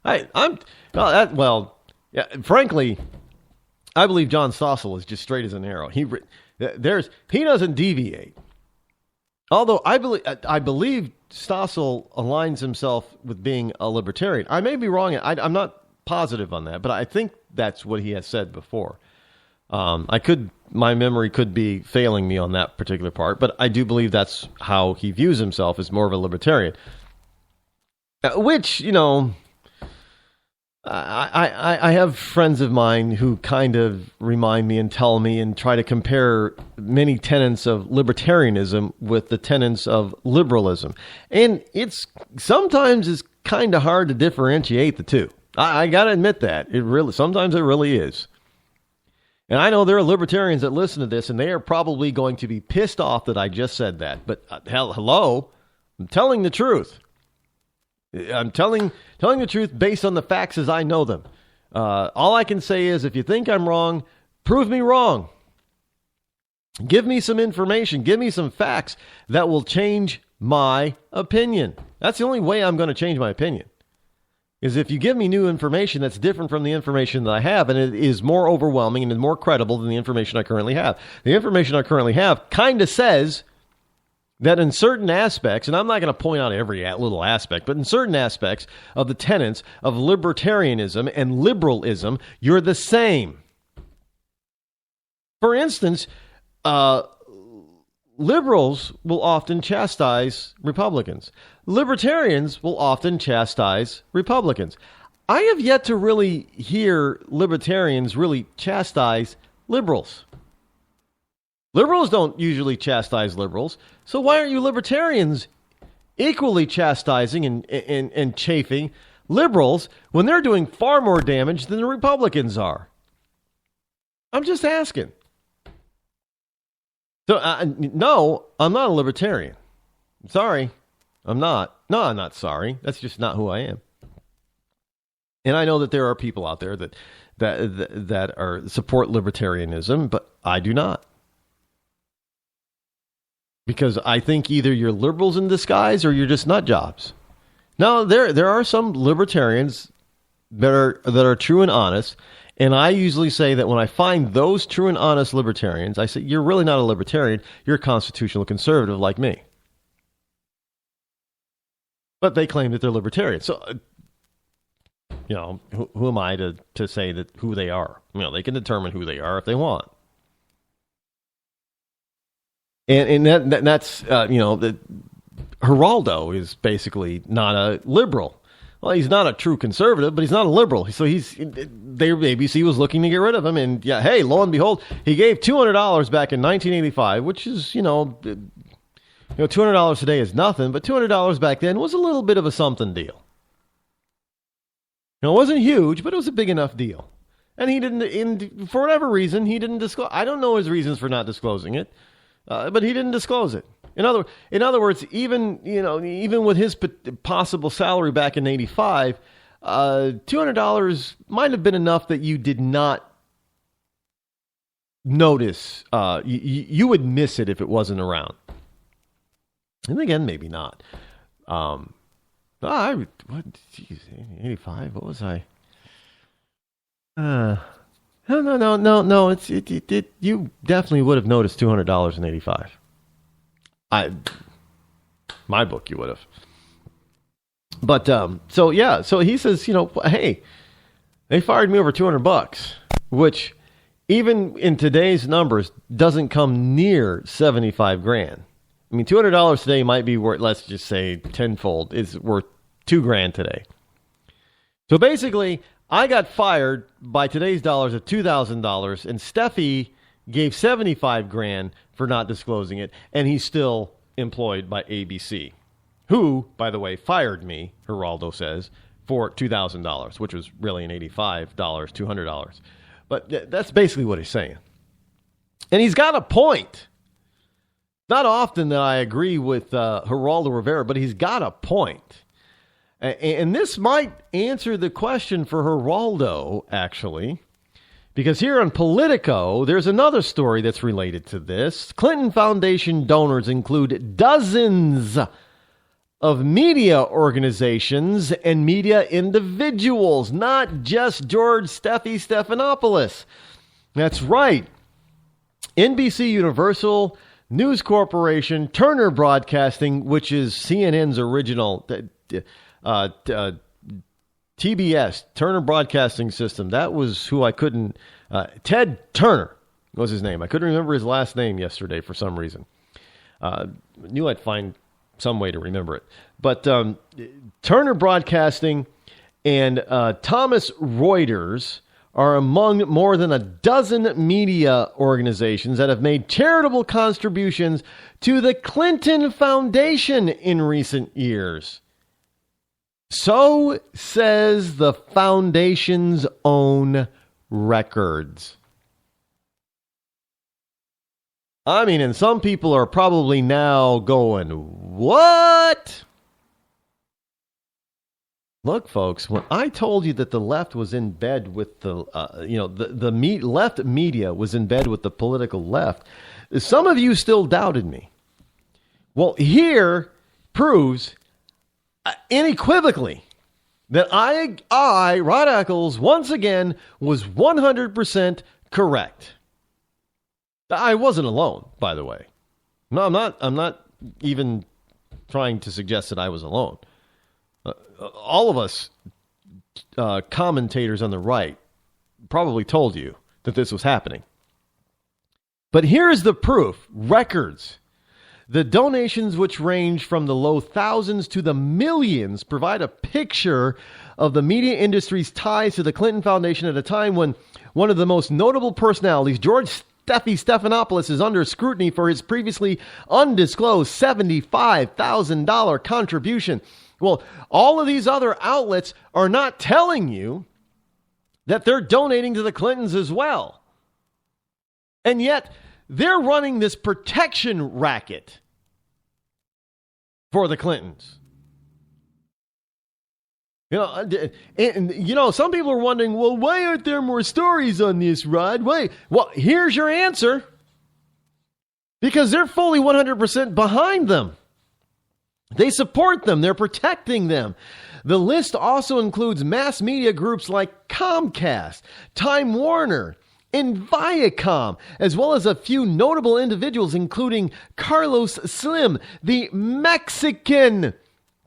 Yeah, frankly, I believe John Stossel is just straight as an arrow. He doesn't deviate. Although I believe Stossel aligns himself with being a libertarian. I may be wrong. I'm not positive on that, but I think that's what he has said before. My memory could be failing me on that particular part, but I do believe that's how he views himself, as more of a libertarian. Which, I have friends of mine who kind of remind me and tell me and try to compare many tenets of libertarianism with the tenets of liberalism. And sometimes it's kind of hard to differentiate the two. I got to admit that. Sometimes it really is. And I know there are libertarians that listen to this, and they are probably going to be pissed off that I just said that. But hello, I'm telling the truth. I'm telling the truth based on the facts as I know them. All I can say is, if you think I'm wrong, prove me wrong. Give me some information. Give me some facts that will change my opinion. That's the only way I'm going to change my opinion. Is if you give me new information that's different from the information that I have, and it is more overwhelming and is more credible than the information I currently have. The information I currently have kind of says that in certain aspects, and I'm not going to point out every little aspect, but in certain aspects of the tenets of libertarianism and liberalism, you're the same. For instance, liberals will often chastise Republicans. Libertarians will often chastise Republicans. I have yet to really hear libertarians really chastise liberals. Liberals don't usually chastise liberals, so why aren't you libertarians equally chastising and chafing liberals when they're doing far more damage than the Republicans are? I'm just asking. So, no, I'm not a libertarian. Sorry, I'm not. No, I'm not sorry. That's just not who I am. And I know that there are people out there that support libertarianism, but I do not. Because I think either you're liberals in disguise or you're just nut jobs. Now, there are some libertarians that are true and honest. And I usually say that when I find those true and honest libertarians, I say, you're really not a libertarian. You're a constitutional conservative like me. But they claim that they're libertarians. So, who am I to say that who they are? They can determine who they are if they want. And that's Geraldo is basically not a liberal. Well, he's not a true conservative, but he's not a liberal. So ABC was looking to get rid of him. And yeah, hey, lo and behold, he gave $200 back in 1985, which is, $200 today is nothing, but $200 back then was a little bit of a something deal. It wasn't huge, but it was a big enough deal. And he didn't, for whatever reason, he didn't disclose. I don't know his reasons for not disclosing it, but he didn't disclose it. In other words, even with his possible salary back in '85, $200 might have been enough that you did not notice. You would miss it if it wasn't around. And again, maybe not. What? Geez, 85. What was I? No. You definitely would have noticed $200 in '85. My book, you would have. But so he says, hey, they fired me over $200, which even in today's numbers doesn't come near $75,000. I mean, $200 today might be worth, let's just say tenfold, is worth $2,000 today. So basically, I got fired by today's dollars at $2,000, and Steffi gave $75,000 for not disclosing it, and he's still employed by ABC, who, by the way, fired me, Geraldo says, for $2,000, which was really an $85, $200. But that's basically what he's saying. And he's got a point. Not often that I agree with Geraldo Rivera, but he's got a point. And this might answer the question for Geraldo, actually. Because here on Politico, there's another story that's related to this. Clinton Foundation donors include dozens of media organizations and media individuals, not just George Stephanopoulos. That's right. NBC Universal, News Corporation, Turner Broadcasting, which is CNN's original TBS, Turner Broadcasting System. That was who I couldn't... Ted Turner was his name. I couldn't remember his last name yesterday for some reason. Knew I'd find some way to remember it. But Turner Broadcasting and Thomson Reuters are among more than a dozen media organizations that have made charitable contributions to the Clinton Foundation in recent years. So says the foundation's own records. I mean, and some people are probably now going, what? Look, folks, when I told you that the left was in bed with the left media was in bed with the political left, some of you still doubted me. Well, here proves unequivocally that I, Rod Eccles, once again was 100% correct. I wasn't alone, by the way. No, I'm not even trying to suggest that I was alone. All of us commentators on the right probably told you that this was happening. But here's the proof. Records. The donations, which range from the low thousands to the millions, provide a picture of the media industry's ties to the Clinton Foundation at a time when one of the most notable personalities, George Stephanopoulos, is under scrutiny for his previously undisclosed $75,000 contribution. Well, all of these other outlets are not telling you that they're donating to the Clintons as well. And yet, they're running this protection racket for the Clintons. Some people are wondering, well, why aren't there more stories on this, Rod? Wait, well, here's your answer. Because they're fully 100% behind them. They support them. They're protecting them. The list also includes mass media groups like Comcast, Time Warner, and Viacom, as well as a few notable individuals, including Carlos Slim, the Mexican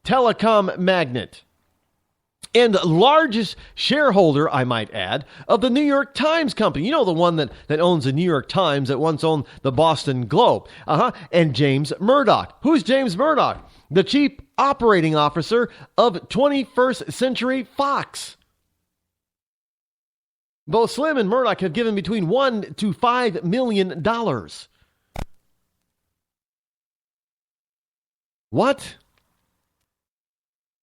telecom magnate, and largest shareholder, I might add, of the New York Times company. You know, the one that owns the New York Times, that once owned the Boston Globe. And James Murdoch. Who's James Murdoch? The chief operating officer of 21st Century Fox. Both Slim and Murdoch have given between $1 to $5 million. What?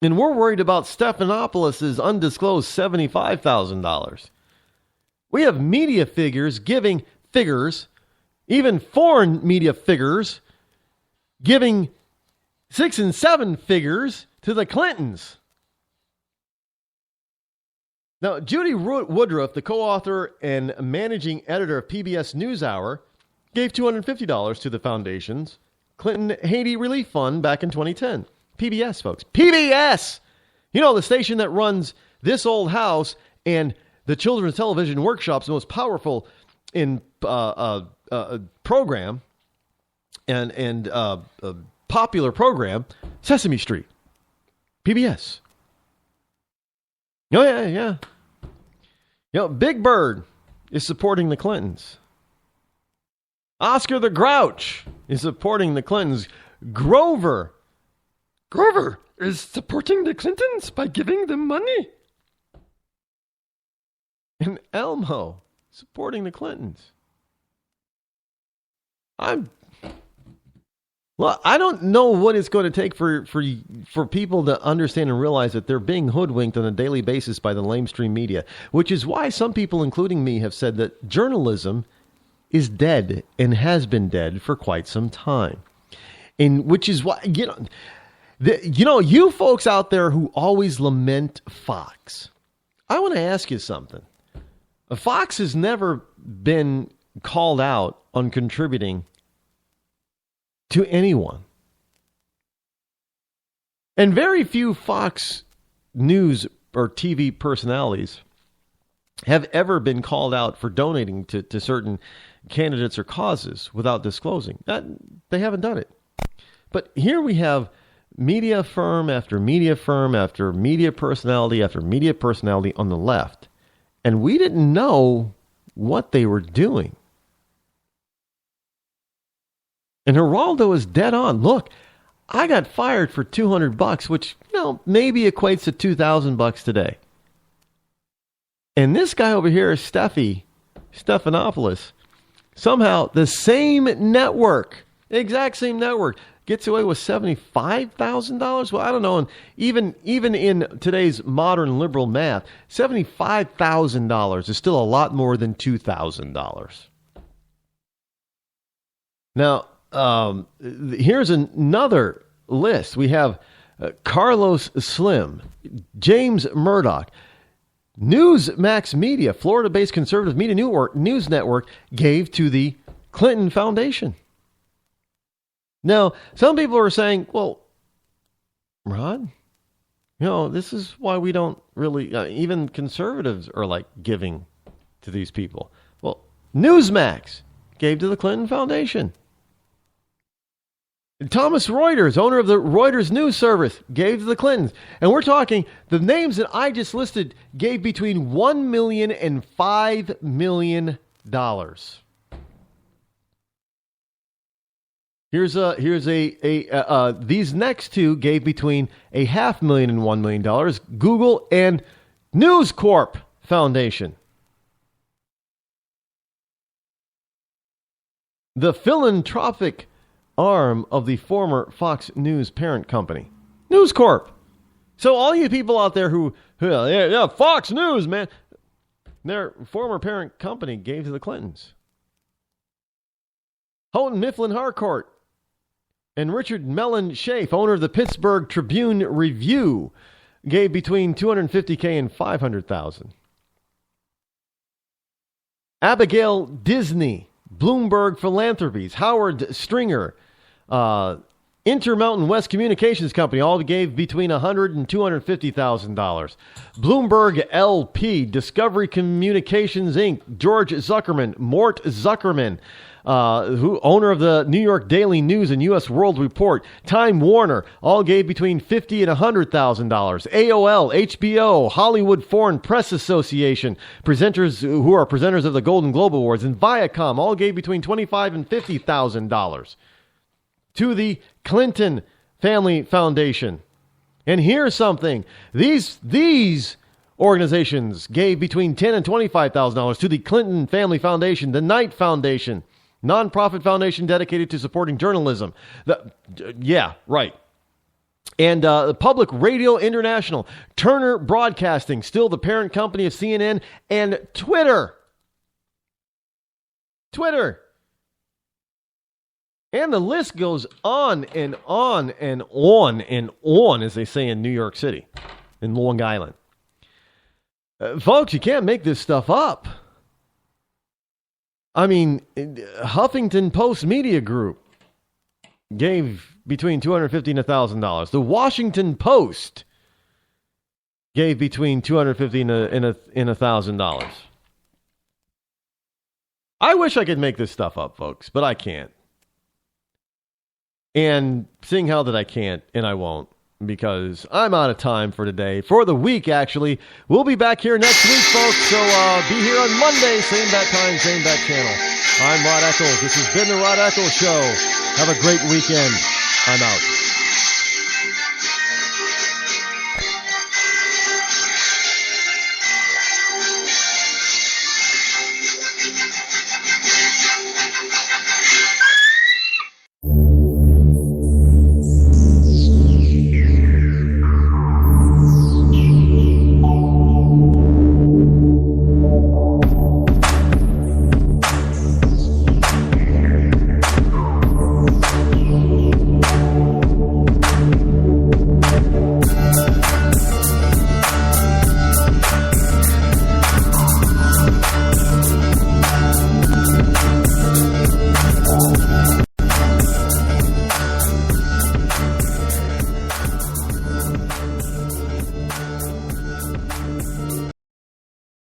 And we're worried about Stephanopoulos' undisclosed $75,000. We have media figures giving figures, even foreign media figures, giving 6 and 7 figures to the Clintons. Now, Judy Woodruff, the co-author and managing editor of PBS NewsHour, gave $250 to the foundation's Clinton Haiti Relief Fund back in 2010. PBS, folks. PBS! You know, the station that runs This Old House and the Children's Television Workshop's most powerful in program and popular program, Sesame Street. PBS. Oh, yeah. Big Bird is supporting the Clintons. Oscar the Grouch is supporting the Clintons. Grover is supporting the Clintons by giving them money. And Elmo supporting the Clintons. I don't know what it's going to take for people to understand and realize that they're being hoodwinked on a daily basis by the lamestream media, which is why some people, including me, have said that journalism is dead and has been dead for quite some time. And which is why, you folks out there who always lament Fox, I want to ask you something. Fox has never been called out on contributing to anyone. And very few Fox News or TV personalities have ever been called out for donating to certain candidates or causes without disclosing. They haven't done it. But here we have media firm after media firm after media personality after media personality on the left. And we didn't know what they were doing. And Geraldo is dead on. Look, I got fired for $200, which, maybe equates to $2,000 today. And this guy over here, Stephanopoulos, somehow the same network, exact same network, gets away with $75,000. Well, I don't know. And even in today's modern liberal math, $75,000 is still a lot more than $2,000. Now, here's another list. We have Carlos Slim, James Murdoch, Newsmax Media, Florida-based conservative media news network, gave to the Clinton Foundation. Now, some people are saying, well, Rod, this is why we don't really, even conservatives are like giving to these people. Well, Newsmax gave to the Clinton Foundation. Thomas Reuters, owner of the Reuters News Service, gave to the Clintons. And we're talking, the names that I just listed gave between $1 million and $5 million. These next two gave between $500,000 and $1 million. Google and News Corp Foundation. The philanthropic arm of the former Fox News parent company, News Corp. So all you people out there who Fox News, man, their former parent company gave to the Clintons. Houghton Mifflin Harcourt and Richard Mellon Schaaf, owner of the Pittsburgh Tribune Review, gave between $250,000 and $500,000. Abigail Disney, Bloomberg Philanthropies, Howard Stringer, Intermountain West Communications Company, all gave between $100,000 and $250,000. Bloomberg LP, Discovery Communications Inc., George Zuckerman, Mort Zuckerman, owner of the New York Daily News and U.S. World Report, Time Warner, all gave between $50,000 and $100,000. AOL, HBO, Hollywood Foreign Press Association, presenters who are presenters of the Golden Globe Awards, and Viacom, all gave between $25,000 and $50,000 to the Clinton Family Foundation. And here's something. These organizations gave between $10,000 and $25,000 to the Clinton Family Foundation, the Knight Foundation, nonprofit foundation dedicated to supporting journalism. Yeah, right. And the Public Radio International, Turner Broadcasting, still the parent company of CNN, and Twitter. And the list goes on and on and on and on, as they say in New York City, in Long Island. Folks, you can't make this stuff up. I mean, Huffington Post Media Group gave between $250,000 and $1,000. The Washington Post gave between $250,000 and $1,000. I wish I could make this stuff up, folks, but I can't. And seeing how that I can't, and I won't, because I'm out of time for today. For the week, actually. We'll be back here next week, folks. So be here on Monday, same bat time, same bat channel. I'm Rod Eccles. This has been the Rod Eccles Show. Have a great weekend. I'm out.